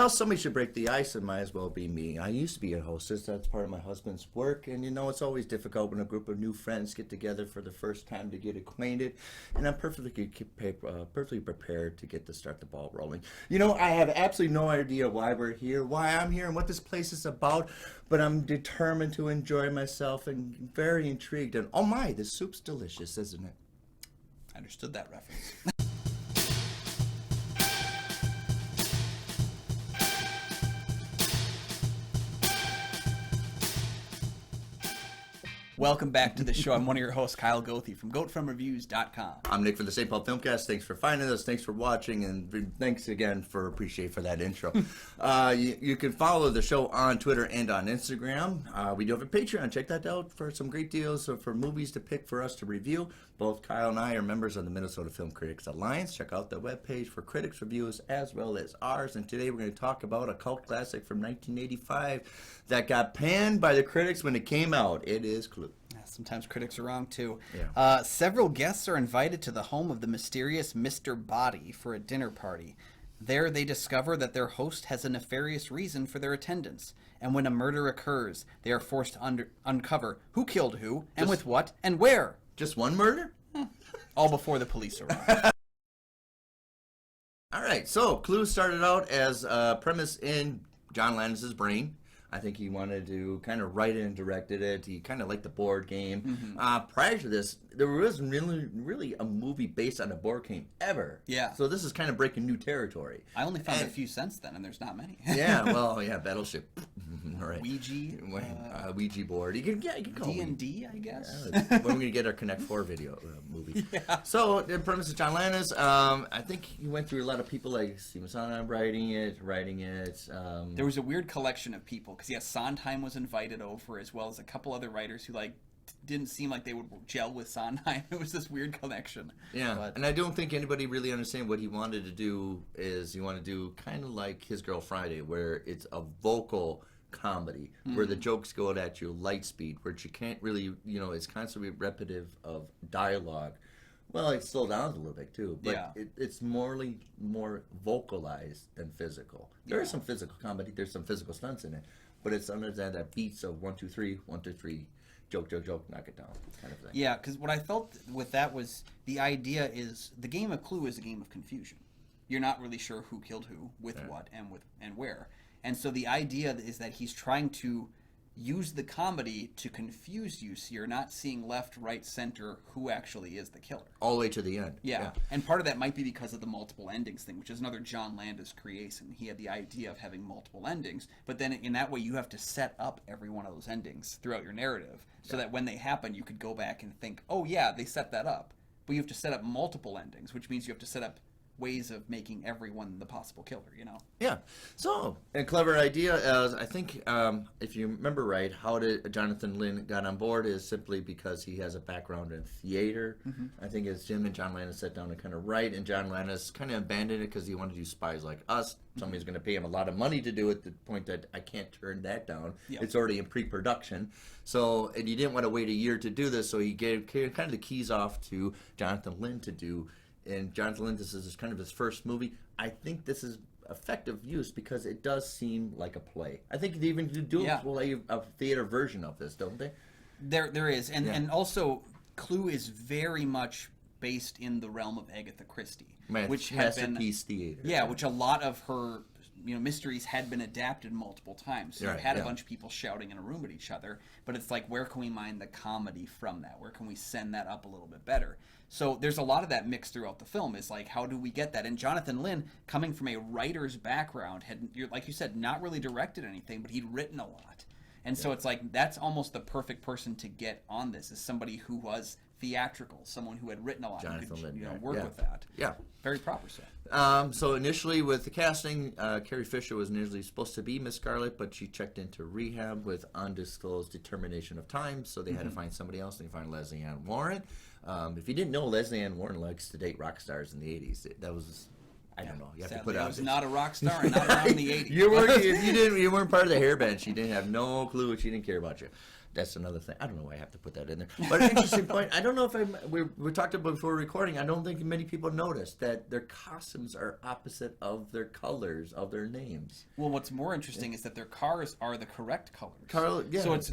Well, somebody should break the ice. It might as well be me. I used to be a hostess. That's part of my husband's work. And, it's always difficult when a group of new friends get together for the first time to get acquainted. And I'm perfectly prepared to start the ball rolling. I have absolutely no idea why we're here, why I'm here, and what this place is about. But I'm determined to enjoy myself and very intrigued. And, oh my, this soup's delicious, isn't it? I understood that reference. Welcome back to the show. I'm one of your hosts, Kyle Goethe from GoatFromReviews.com. I'm Nick from the St. Paul Filmcast. Thanks for finding us. Thanks for watching. And thanks again for that intro. You can follow the show on Twitter and on Instagram. We do have a Patreon. Check that out for some great deals for movies to pick for us to review. Both Kyle and I are members of the Minnesota Film Critics Alliance. Check out the webpage for critics' reviews as well as ours. And today we're going to talk about a cult classic from 1985 that got panned by the critics when it came out. It is Clue. Sometimes critics are wrong, too. Yeah. Several guests are invited to the home of the mysterious Mr. Body for a dinner party. There they discover that their host has a nefarious reason for their attendance. And when a murder occurs, they are forced to uncover who killed who, and with what, and where. Just one murder? All before the police arrive. All right, so Clue started out as a premise in John Landis's brain. I think he wanted to kind of write it and directed it. He kind of liked the board game. Prior to this, there wasn't really a movie based on a board game ever. Yeah. So this is kind of breaking new territory. I only found a few since then, and there's not many. Battleship. Right. Ouija board. You can call D&D, I guess. Yeah, when we're going to get our Connect 4 video movie. Yeah. So the premise of John Landis, I think he went through a lot of people like Steven Sondheim writing it. There was a weird collection of people. Because, Sondheim was invited over, as well as a couple other writers who, didn't seem like they would gel with Sondheim. It was this weird connection. Yeah, and I don't think anybody really understand what he wanted to do is he wanted to do kind of like His Girl Friday, where it's a vocal comedy, where the jokes go at you light speed, where you can't really, it's constantly repetitive of dialogue. Well, it slowed down a little bit, too, but it's more vocalized than physical. There is some physical comedy, there's some physical stunts in it, but it's under that beats of 1, 2, 3, 1, 2, 3, joke, knock it down kind of thing. Yeah, because what I felt with that was the idea is the game of Clue is a game of confusion. You're not really sure who killed who, with what, and where. And so the idea is that he's trying to use the comedy to confuse you so you're not seeing left, right, center who actually is the killer. All the way to the end. Yeah. And part of that might be because of the multiple endings thing, which is another John Landis creation. He had the idea of having multiple endings, but then in that way you have to set up every one of those endings throughout your narrative so that when they happen you could go back and think, oh yeah, they set that up. But you have to set up multiple endings, which means you have to set up ways of making everyone the possible killer, Yeah. So, a clever idea. I think, if you remember right, how did Jonathan Lynn got on board is simply because he has a background in theater. I think it's Jim and John Landis sat down to kind of write, and John Landis kind of abandoned it because he wanted to do Spies Like Us. Somebody's going to pay him a lot of money to do it to the point that I can't turn that down. Yep. It's already in pre-production. So, and he didn't want to wait a year to do this, so he gave kind of the keys off to Jonathan Lynn to do. And Jonathan Lynn, this is kind of his first movie. I think this is effective use because it does seem like a play. I think they even do a theater version of this, don't they? There is. And also, Clue is very much based in the realm of Agatha Christie. Which has masterpiece theater. Yeah, which a lot of her mysteries had been adapted multiple times. So you had a bunch of people shouting in a room at each other, but it's like, where can we mine the comedy from that? Where can we send that up a little bit better? So there's a lot of that mixed throughout the film. Is like, how do we get that? And Jonathan Lynn, coming from a writer's background, had, like you said, not really directed anything, but he'd written a lot. And so it's like, that's almost the perfect person to get on this, is somebody who was theatrical, someone who had written a lot, Jonathan who could Lynn, work with that. Yeah. Very proper so. So initially with the casting, Carrie Fisher was initially supposed to be Miss Scarlet, but she checked into rehab with undisclosed determination of time, so they had to find somebody else. They find Leslie Ann Warren. If you didn't know, Leslie Ann Warren likes to date rock stars in the 80s. That was... I don't know. You have to put I out. was not a rock star and not around in the 80s. You weren't part of the hair band. She didn't have no clue. She didn't care about you. That's another thing. I don't know why I have to put that in there. But an interesting point. I don't know if we talked about before recording. I don't think many people noticed that their costumes are opposite of their colors of their names. Well, what's more interesting is that their cars are the correct colors. So it's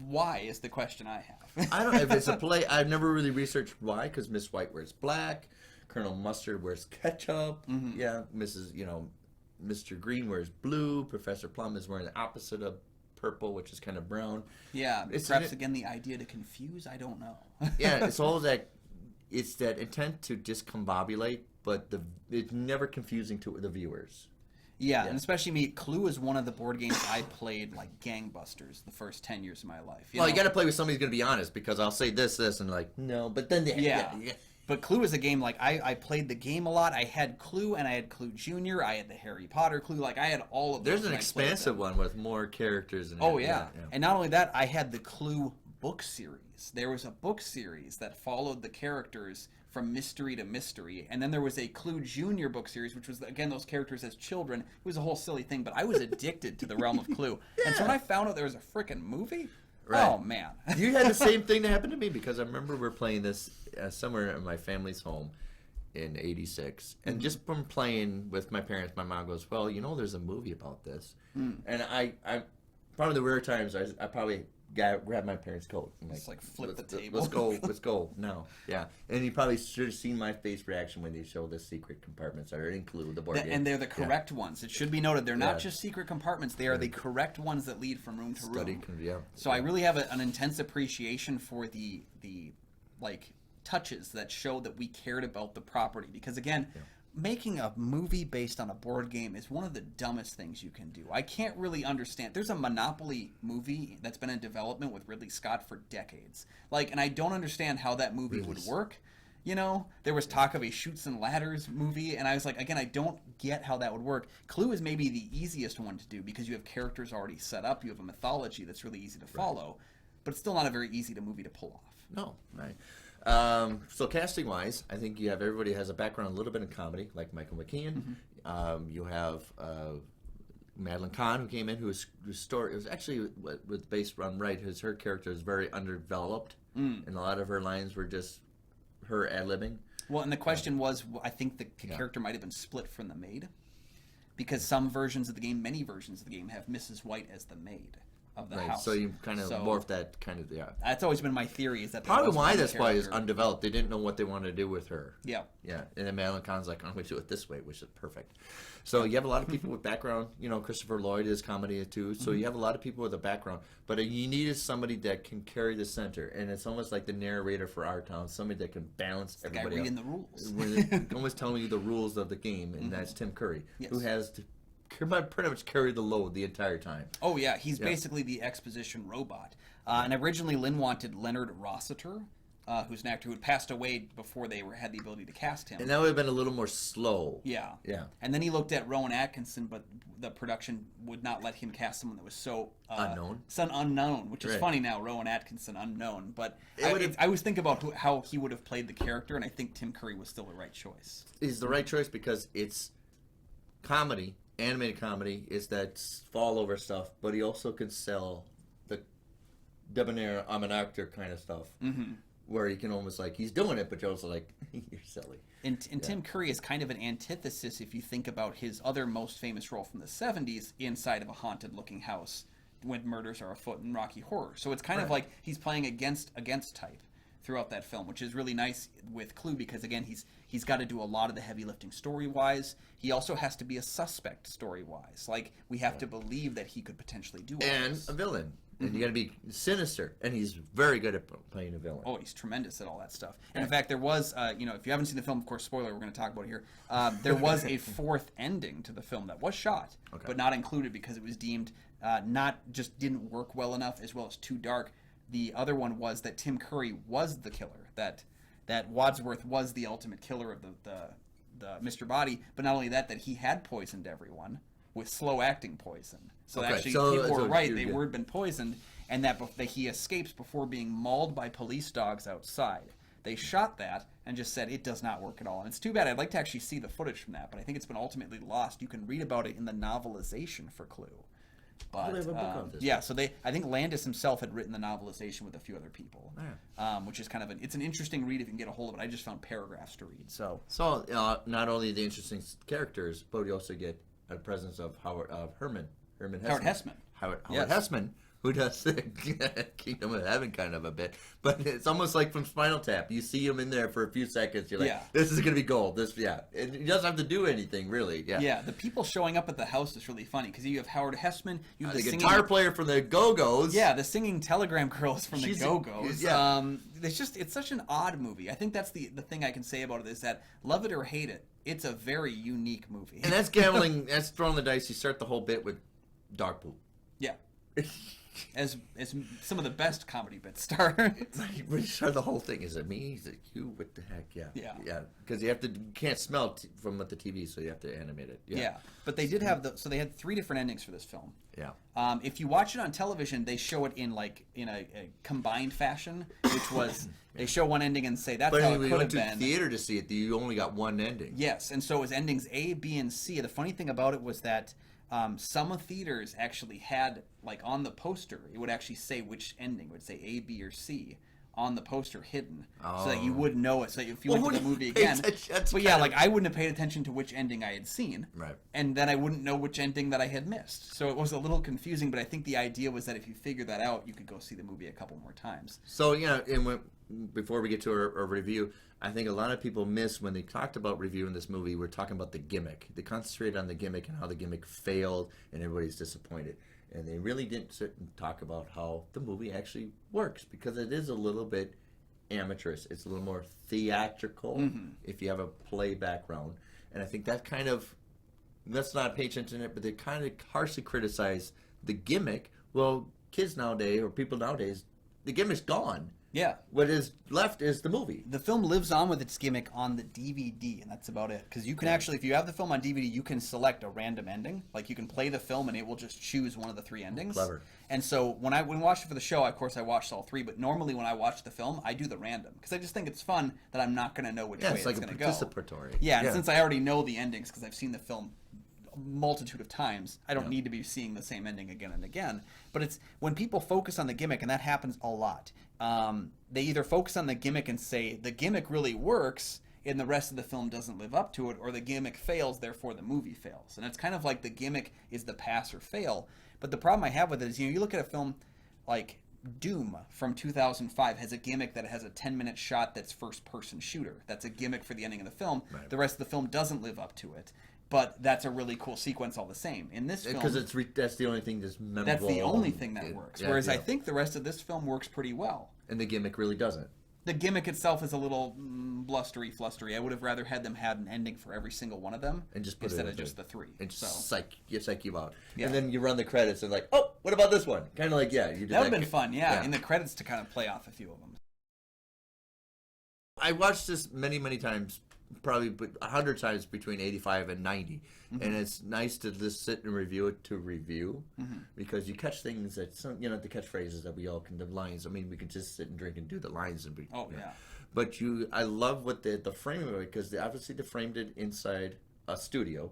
why is the question I have. I don't know if it's a play. I've never really researched why, because Miss White wears black, Colonel Mustard wears ketchup. Mm-hmm. Yeah, Mr. Green wears blue. Professor Plum is wearing the opposite of purple, which is kind of brown. Yeah, perhaps again the idea to confuse. I don't know. Yeah, it's all that. It's that intent to discombobulate, but it's never confusing to the viewers. Yeah, and especially me. Clue is one of the board games I played like gangbusters the first 10 years of my life. You got to play with somebody who's going to be honest, because I'll say this, and like, no, but then yeah. But Clue is a game, like, I played the game a lot. I had Clue, and I had Clue Jr., I had the Harry Potter Clue. Like, I had all of those. There's an expansive one with more characters. Oh, yeah. And not only that, I had the Clue book series. There was a book series that followed the characters from mystery to mystery. And then there was a Clue Jr. book series, which was, again, those characters as children. It was a whole silly thing, but I was addicted to the realm of Clue. Yeah. And so when I found out there was a freaking movie... Right. Oh, man. You had the same thing that happened to me, because I remember we were playing this somewhere in my family's home in '86. And just from playing with my parents, my mom goes, well, there's a movie about this. And I probably the rare times I probably grabbed my parents' coat. And like flip the table. Let's go now. Yeah. And you probably should have seen my face reaction when they show the secret compartments that include the board game. And they're the correct ones. It should be noted. They're not just secret compartments. They are the correct ones that lead from room to room. So I really have an intense appreciation for the like touches that show that we cared about the property. Because again, making a movie based on a board game is one of the dumbest things you can do. I can't really understand. There's a Monopoly movie that's been in development with Ridley Scott for decades. And I don't understand how that movie would work. There was talk of a Chutes and Ladders movie, and I was like, again, I don't get how that would work. Clue is maybe the easiest one to do because you have characters already set up. You have a mythology that's really easy to follow, but it's still not a very easy movie to pull off. No, right. So casting wise, I think everybody has a background a little bit in comedy, like Michael McKean. Mm-hmm. You have Madeline Kahn, who came in, whose story, it was actually with based on her character is very underdeveloped, and a lot of her lines were just her ad-libbing. Well, and the question was, I think the character might have been split from the maid, because some versions of the game, many versions of the game, have Mrs. White as the maid of the house. So you kind of morph that That's always been my theory, is that probably why that's why it's undeveloped. They didn't know what they wanted to do with her. Yeah. Yeah. And then Madeline Kahn's like, I'm going to do it this way, which is perfect. So you have a lot of people with background. Christopher Lloyd is comedy too. So you have a lot of people with a background. But you needed somebody that can carry the center. And it's almost like the narrator for our town, somebody that can balance everybody. The guy reading the rules. Almost telling you the rules of the game. And that's Tim Curry, who has to pretty much carry the load the entire time. Oh, yeah. He's basically the exposition robot. And originally, Lynn wanted Leonard Rossiter, who's an actor who had passed away before they had the ability to cast him. And that would have been a little more slow. Yeah. And then he looked at Rowan Atkinson, but the production would not let him cast someone that was so... unknown, which is funny now, Rowan Atkinson, unknown. But I always think about how he would have played the character, and I think Tim Curry was still the right choice. He's the right choice because it's comedy. Animated comedy is that fall over stuff, but he also can sell the debonair, I'm an actor kind of stuff, where he can almost he's doing it, but you're also like, you're silly. And Tim Curry is kind of an antithesis if you think about his other most famous role from the 70s inside of a haunted-looking house when murders are afoot in Rocky Horror. So it's kind of like he's playing against type throughout that film, which is really nice with Clue because, again, he's got to do a lot of the heavy lifting story-wise. He also has to be a suspect story-wise. We have to believe that he could potentially do all this. And a villain. And you got to be sinister. And he's very good at playing a villain. Oh, he's tremendous at all that stuff. And in fact, there was, if you haven't seen the film, of course, spoiler, we're going to talk about it here. There was a fourth ending to the film that was shot, but not included because it was deemed didn't work well enough as well as too dark. The other one was that Tim Curry was the killer, that Wadsworth was the ultimate killer of the Mr. Body, but not only that he had poisoned everyone with slow-acting poison. So actually, people were right; they were been poisoned, and that he escapes before being mauled by police dogs outside. They shot that and just said it does not work at all, and it's too bad. I'd like to actually see the footage from that, but I think it's been ultimately lost. You can read about it in the novelization for Clue. But they have a book of this. yeah, so I think Landis himself had written the novelization with a few other people, which is kind of it's an interesting read if you can get a hold of it. I just found paragraphs to read. So not only the interesting characters, but we also get a presence of Howard Hessman. Howard Hessman, who does the Kingdom of Heaven kind of a bit, but it's almost like from Spinal Tap. You see him in there for a few seconds. You're like, this is gonna be gold. And he doesn't have to do anything really. Yeah. The people showing up at the house is really funny because you have Howard Hessman, you have the guitar player from the Go-Go's. Yeah, the singing Telegram Girls from the Go-Go's. Yeah. It's such an odd movie. I think that's the thing I can say about it is that love it or hate it, it's a very unique movie. And that's gambling. That's throwing the dice. You start the whole bit with dog poop. Yeah. As some of the best comedy bits start. We start the whole thing. Is it me? Is it you? What the heck? Yeah. Because you can't smell from the TV, so you have to animate it. Yeah. But they did have they had 3 different endings for this film. Yeah. If you watch it on television, they show it in a combined fashion, which was they show one ending and say that's how it could have been. But when you went to theater to see it, you only got one ending. Yes, and so it was endings A, B, and C. The funny thing about it was that some theaters actually had, like on the poster, it would actually say which ending. It would say A, B, or C on the poster hidden, so that you would know it. So if you went to the movie again, I wouldn't have paid attention to which ending I had seen, right? And then I wouldn't know which ending that I had missed. So it was a little confusing. But I think the idea was that if you figured that out, you could go see the movie a couple more times. So before we get to our review, I think a lot of people miss when they talked about reviewing this movie. We're talking about the gimmick. They concentrated on the gimmick and how the gimmick failed, and everybody's disappointed. And they really didn't sit and talk about how the movie actually works, because it is a little bit amateurish. It's a little more theatrical if you have a play background. And I think that kind of, let's not pay attention to it, but they kind of harshly criticize the gimmick. Well, kids nowadays, or people nowadays, the gimmick's gone. Yeah. What is left is the movie. The film lives on with its gimmick on the DVD, and that's about it. Because you can actually, if you have the film on DVD, you can select a random ending. Like, you can play the film, and it will just choose one of the 3 endings. Clever. And so when I watched it for the show, of course, I watched all 3. But normally when I watch the film, I do the random. Because I just think it's fun that I'm not going to know which way it's going to go. It's like a participatory. Yeah, and since I already know the endings, because I've seen the film multitude of times, I don't need to be seeing the same ending again and again. But it's when people focus on the gimmick, and that happens a lot, they either focus on the gimmick and say the gimmick really works and the rest of the film doesn't live up to it, or the gimmick fails, therefore the movie fails. And it's kind of like the gimmick is the pass or fail. But the problem I have with it is, you look at a film like Doom from 2005 has a gimmick that has a 10-minute shot that's first-person shooter. That's a gimmick for the ending of the film. Right. The rest of the film doesn't live up to it. But that's a really cool sequence all the same. In this film, because that's the only thing that's memorable. That's the only thing that works. Whereas I think the rest of this film works pretty well. And the gimmick really doesn't. The gimmick itself is a little blustery, flustery. I would have rather had them had an ending for every single one of them, and just instead of just the 3. And psych you out. Yeah. And then you run the credits and like, oh, what about this one? Kind of like, you did that. That would have been fun, in the credits to kind of play off a few of them. I watched this many, many times, probably 100 times between 85 and 90. And it's nice to just sit and review it because you catch things that the catchphrases that we all can, the lines. I mean, we can just sit and drink and do the lines and But I love what the framing of it, because obviously they framed it inside a studio.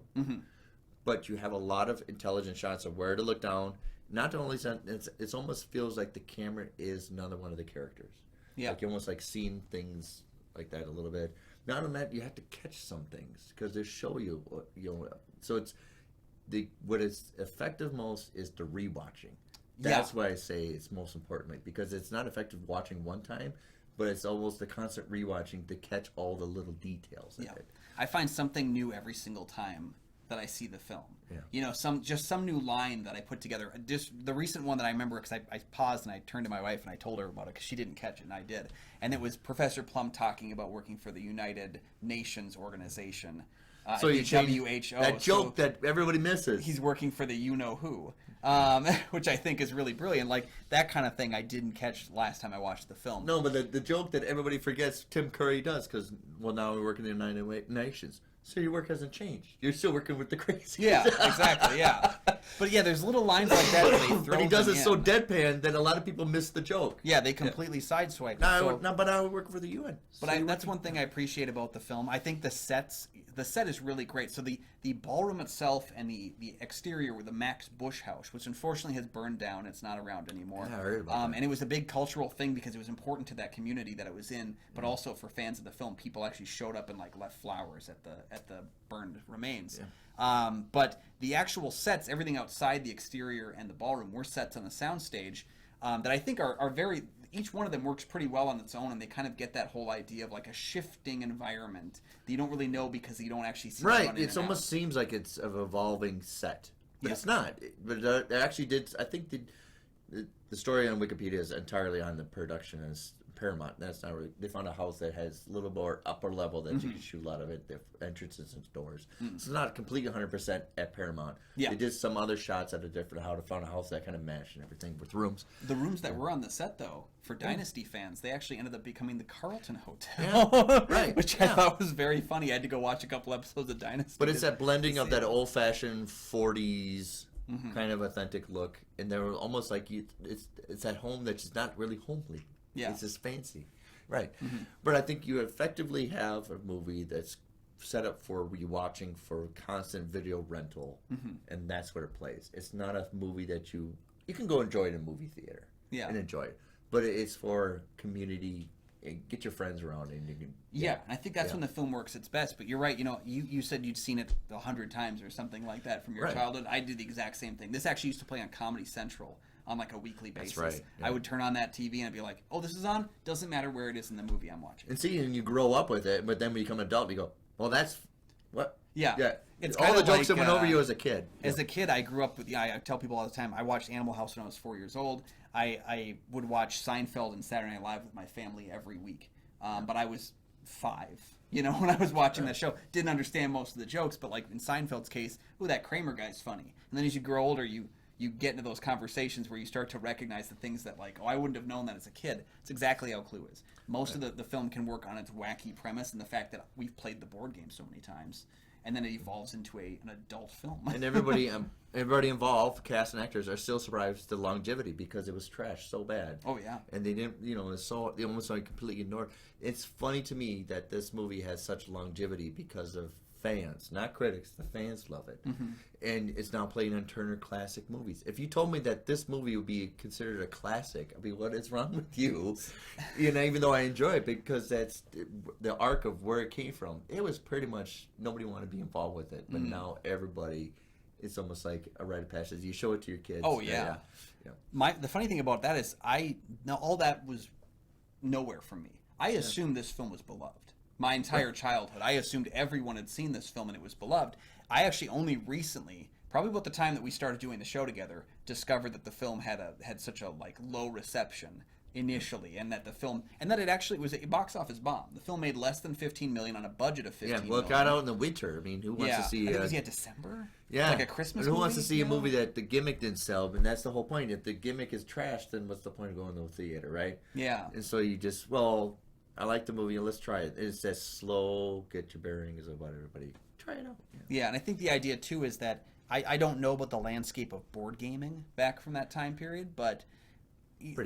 But you have a lot of intelligent shots of where to look down. Not only it almost feels like the camera is another one of the characters. Yeah, like you almost like seeing things like that a little bit. Not only that, you have to catch some things because they show you So it's what is effective most is the rewatching. That's why I say it's most important, because it's not effective watching one time, but it's almost the constant rewatching to catch all the little details of it. I find something new every single time that I see the film. Some new line that I put together. Just the recent one that I remember, because I paused and I turned to my wife and I told her about it because she didn't catch it and I did. And it was Professor Plum talking about working for the United Nations organization. So you WHO. That joke that everybody misses. He's working for the you-know-who, which I think is really brilliant. Like, that kind of thing I didn't catch last time I watched the film. No, but the joke that everybody forgets Tim Curry does, because, now we work in the United Nations. So your work hasn't changed. You're still working with the crazy. Yeah, exactly, yeah. But yeah, there's little lines like that where they throw But he does them it so in. deadpan that a lot of people miss the joke. Yeah, they completely sideswipe it. But I work for the UN. But that's one thing I appreciate about the film. I think the set is really great. So the ballroom itself and the exterior with the Max Bush house, which unfortunately has burned down. It's not around anymore. Yeah, I heard about that. And it was a big cultural thing because it was important to that community that it was in, but also for fans of the film. People actually showed up and like left flowers at the burned remains. Yeah. But the actual sets, everything outside the exterior and the ballroom, were sets on a soundstage that I think are very. Each one of them works pretty well on its own, and they kind of get that whole idea of like a shifting environment that you don't really know because you don't actually see. Right, it almost seems like it's an evolving set, but it's not. But it actually did. I think the story on Wikipedia is entirely on the production as Paramount. That's not really. They found a house that has a little more upper level that you can shoot out of it. The entrances and doors. So it's not completely 100% at Paramount. Yeah. They did some other shots at a different house. Found a house that kind of matched and everything with rooms. The rooms that were on the set, though, for Dynasty fans, they actually ended up becoming the Carlton Hotel. Yeah. Right. Which I thought was very funny. I had to go watch a couple episodes of Dynasty. But it's that blending of that old-fashioned 40s kind of authentic look, and they're almost like it's at home that's just not really homely. Yeah. It's just fancy. Right. But I think you effectively have a movie that's set up for rewatching for constant video rental, and that's where it plays. It's not a movie that you can go enjoy it in a movie theater and enjoy it, but it's for community. Get your friends around and you can. Yeah, and I think that's when the film works its best. But you're right. You know, you said you'd seen it 100 times or something like that from your childhood. I did the exact same thing. This actually used to play on Comedy Central on like a weekly basis. That's right. Yeah. I would turn on that TV and I'd be like, "Oh, this is on." Doesn't matter where it is in the movie I'm watching. And you grow up with it, but then when you become an adult, you go, "Well, that's what." Yeah. Yeah. It's all the jokes like, that went over you as a kid. As a kid, I grew up with. I tell people all the time. I watched Animal House when I was 4 years old. I would watch Seinfeld and Saturday Night Live with my family every week. But I was 5, when I was watching that show. Didn't understand most of the jokes, but like in Seinfeld's case, ooh, that Kramer guy's funny. And then as you grow older, you get into those conversations where you start to recognize the things that like, oh, I wouldn't have known that as a kid. It's exactly how Clue is. Most of the film can work on its wacky premise and the fact that we've played the board game so many times. And then it evolves into an adult film. And everybody involved, cast and actors, are still surprised the longevity because it was trashed so bad. Oh yeah. And they didn't, they almost like completely ignored. It's funny to me that this movie has such longevity because of fans, not critics. The fans love it, and it's now playing on Turner Classic Movies. If you told me that this movie would be considered a classic, I'd be, what is wrong with you? Even though I enjoy it because that's the arc of where it came from. It was pretty much nobody wanted to be involved with it, but now everybody. It's almost like a rite of passage. You show it to your kids. Oh yeah. The funny thing about that is all that was nowhere from me. I assumed this film was beloved. My entire childhood, I assumed everyone had seen this film and it was beloved. I actually only recently, probably about the time that we started doing the show together, discovered that the film had such a like low reception initially, and that it actually was a box office bomb. The film made less than $15 million on a budget of $15 million. Yeah, well, it got out in the winter. I mean, who wants to see? I think it was December. Yeah, like a Christmas. Who wants to see a movie that the gimmick didn't sell? And that's the whole point. If the gimmick is trash, then what's the point of going to the theater, right? Yeah. And so you just I like the movie. Let's try it. It's that slow, get your bearings about everybody. Try it out. Yeah, and I think the idea too is that I don't know about the landscape of board gaming back from that time period, but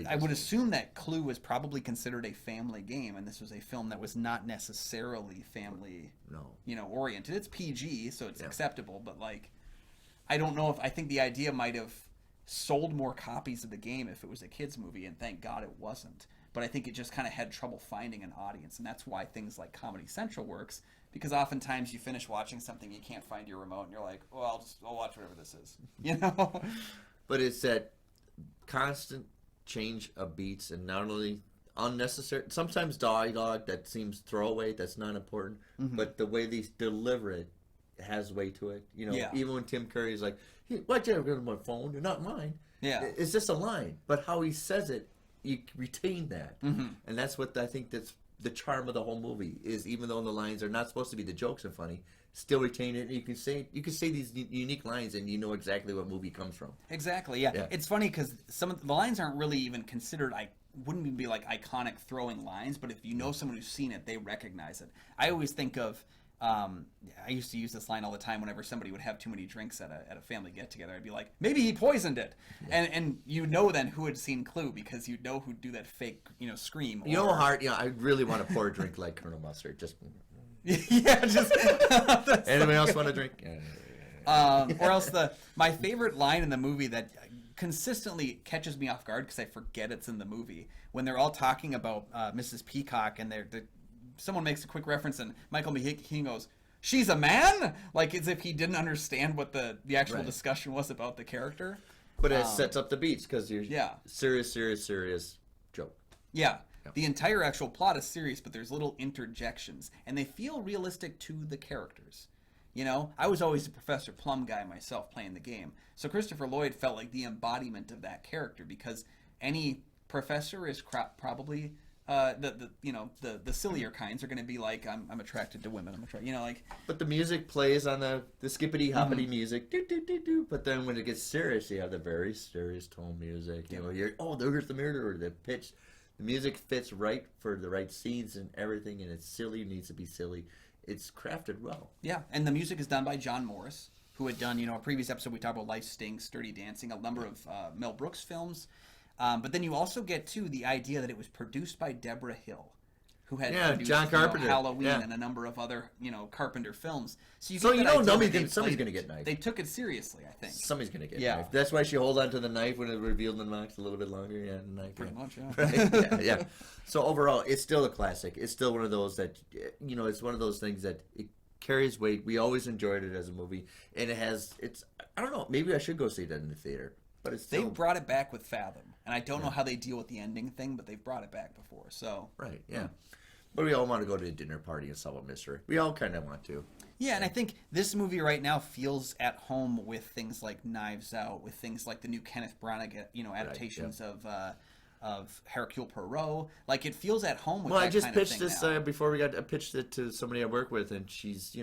I would assume that Clue was probably considered a family game, and this was a film that was not necessarily family, oriented. It's PG, so it's acceptable, but like, I don't know I think the idea might have sold more copies of the game if it was a kids movie, and thank God it wasn't. But I think it just kind of had trouble finding an audience, and that's why things like Comedy Central works, because oftentimes you finish watching something, you can't find your remote, and you're like, well, I'll watch whatever this is, But it's that constant change of beats, and not only unnecessary, sometimes dialogue that seems throwaway, that's not important, but the way they deliver it has weight to it. Even when Tim Curry's like, hey, why'd you ever go to my phone? You're not mine. Yeah. It's just a line, but how he says it, you retain that, and that's what I think that's the charm of the whole movie is. Even though the lines are not supposed to be the jokes are funny, still retain it. And you can say these unique lines, and you know exactly what movie comes from. Exactly. Yeah. It's funny because some of the lines aren't really even considered. Wouldn't even be like iconic throwing lines, but if you know someone who's seen it, they recognize it. I always think of I used to use this line all the time whenever somebody would have too many drinks at a family get together. I'd be like, maybe he poisoned it, and then who had seen Clue because you know who'd do that fake scream. You know, hard. I really want to pour a drink like Colonel Mustard. Just just. Anybody else want a drink? Or else my favorite line in the movie that consistently catches me off guard because I forget it's in the movie when they're all talking about Mrs. Peacock and someone makes a quick reference and Michael McKean goes, "She's a man," like as if he didn't understand what the actual discussion was about the character. But it sets up the beats because you're serious joke. Yeah. The entire actual plot is serious, but there's little interjections, and they feel realistic to the characters. I was always a Professor Plum guy myself playing the game, so Christopher Lloyd felt like the embodiment of that character because any professor is probably the sillier kinds are going to be like I'm attracted to women. But the music plays on the skippity hoppity music, do do do do. But then when it gets serious, you have the very serious tone music. There's the murderer. The pitch, the music fits right for the right scenes and everything, and it's silly. It needs to be silly. It's crafted well. Yeah, and the music is done by John Morris, who had done, a previous episode we talked about Life Stinks, Dirty Dancing, a number of Mel Brooks films. But then you also get, too, the idea that it was produced by Deborah Hill, who had produced John Carpenter. Halloween and a number of other, Carpenter films. Somebody's going to get knifed. They took it seriously, I think. Somebody's going to get knifed. That's why she holds on to the knife when it revealed the box a little bit longer. Yeah, the knife. Pretty much, yeah. Right? Yeah. So overall, it's still a classic. It's still one of those that, it's one of those things that it carries weight. We always enjoyed it as a movie. And I don't know, maybe I should go see that in the theater. But it's still... They brought it back with Fathom. And I don't know how they deal with the ending thing, but they've brought it back before. So right, yeah. But we all want to go to a dinner party and solve a mystery. We all kind of want to. Yeah, and I think this movie right now feels at home with things like Knives Out, with things like the new Kenneth Branagh, adaptations of Hercule Poirot. Like, it feels at home with that kind of thing. Well, I just pitched this before I pitched it to somebody I work with, and she's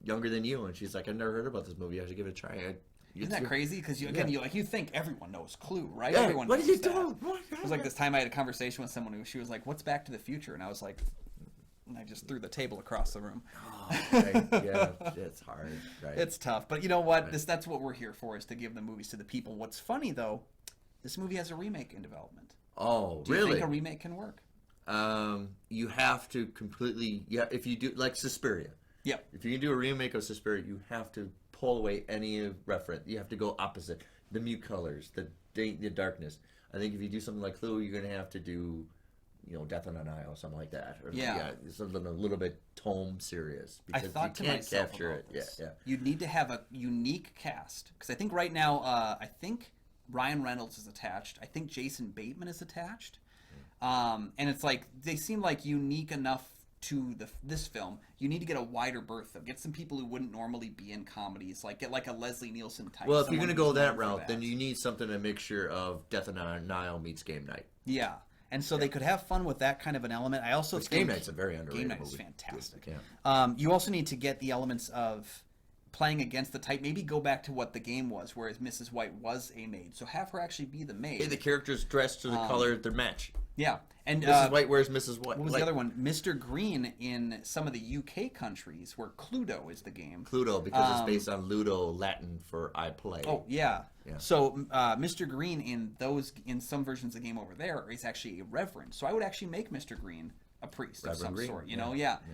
younger than you, and she's like, I've never heard about this movie. I should give it a try. Isn't that crazy? Because you think everyone knows Clue, right? Yeah, everyone what knows are you that. doing? It was like this time I had a conversation with someone she was like, "What's Back to the Future?" And I was like, and I just threw the table across the room. Oh, right. Yeah, it's hard. Right. It's tough, but you know what? Right. That's what we're here for, is to give the movies to the people. What's funny though, this movie has a remake in development. Oh, Do you think a remake can work? You have to completely. Yeah, if you do like Suspiria. Yeah. If you can do a remake of Suspiria, you have to pull away any reference. You have to go opposite. The mute colors, the darkness. I think if you do something like Clue, you're going to have to do, Death on an Isle or something like that. Or, something a little bit tome serious. Because I thought you can't capture it. This. Yeah. You'd need to have a unique cast. Because I think right now, Ryan Reynolds is attached. I think Jason Bateman is attached. And it's like, they seem like unique enough to this film. You need to get a wider berth, though. Get some people who wouldn't normally be in comedies, get like a Leslie Nielsen type. Well, if you're going to go that route, then you need something, a mixture of Death on an Isle meets Game Night. Yeah, and so they could have fun with that kind of an element. I also think Game Night's a very underrated movie. Game Night is fantastic. Yeah. You also need to get the elements of playing against the type. Maybe go back to what the game was, whereas Mrs. White was a maid. So have her actually be the maid. Hey, the characters dressed to the color of their match. Yeah. And Mrs. White wears Mrs. White. What was the other one? Mr. Green in some of the UK countries where Cluedo is the game. Cluedo, because it's based on Ludo, Latin for I play. Oh, yeah. So Mr. Green in some versions of the game over there is actually a reverend. So I would actually make Mr. Green a priest Reverend of some Green. Sort,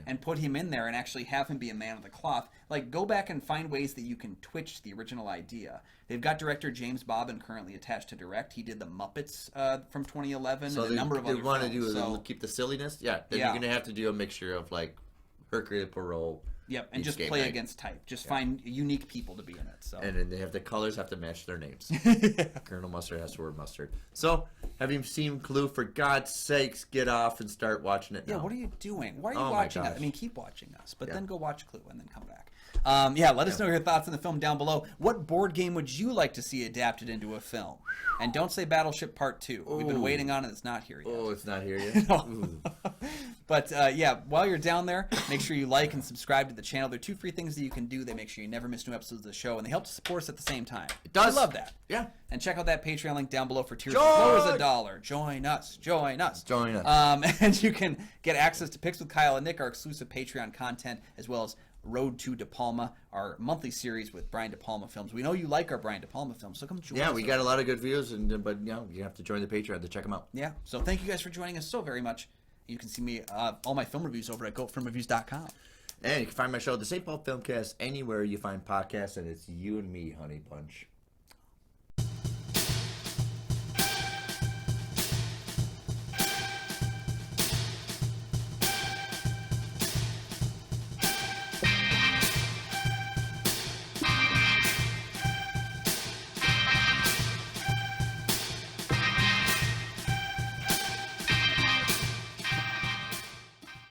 and put him in there and actually have him be a man of the cloth. Like, go back and find ways that you can twitch the original idea. They've got director James Bobbin currently attached to direct. He did the Muppets from 2011 and a number of other films. So they want to keep the silliness? Yeah. Then you're going to have to do a mixture of, like, Hercule Poirot. Yep, and just play against type. Just find unique people to be in it. So. And then the colors have to match their names. Colonel Mustard has to wear mustard. So, have you seen Clue? For God's sakes, get off and start watching it now. Yeah, what are you doing? Why are you watching us? I mean, keep watching us, but then go watch Clue and then come back. Let us know your thoughts on the film down below. What board game would you like to see adapted into a film? And don't say Battleship Part 2. We've been waiting on it. It's not here yet. Oh, it's not here yet? No. But yeah, while you're down there, make sure you like and subscribe to the channel. There are 2 free things that you can do. They make sure you never miss new episodes of the show, and they help to support us at the same time. It does. We love that. Yeah. And check out that Patreon link down below for tiers as low as $1. Join us. Join us. Join us. And you can get access to Picks with Kyle and Nick, our exclusive Patreon content, as well as Road to De Palma, our monthly series with Brian De Palma films. We know you like our Brian De Palma films, so come join us. Yeah, we got a lot of good views, but you have to join the Patreon to check them out. Yeah, so thank you guys for joining us so very much. You can see me all my film reviews over at goatfilmreviews.com. And you can find my show, the St. Paul Filmcast, anywhere you find podcasts, and it's you and me, honey bunch.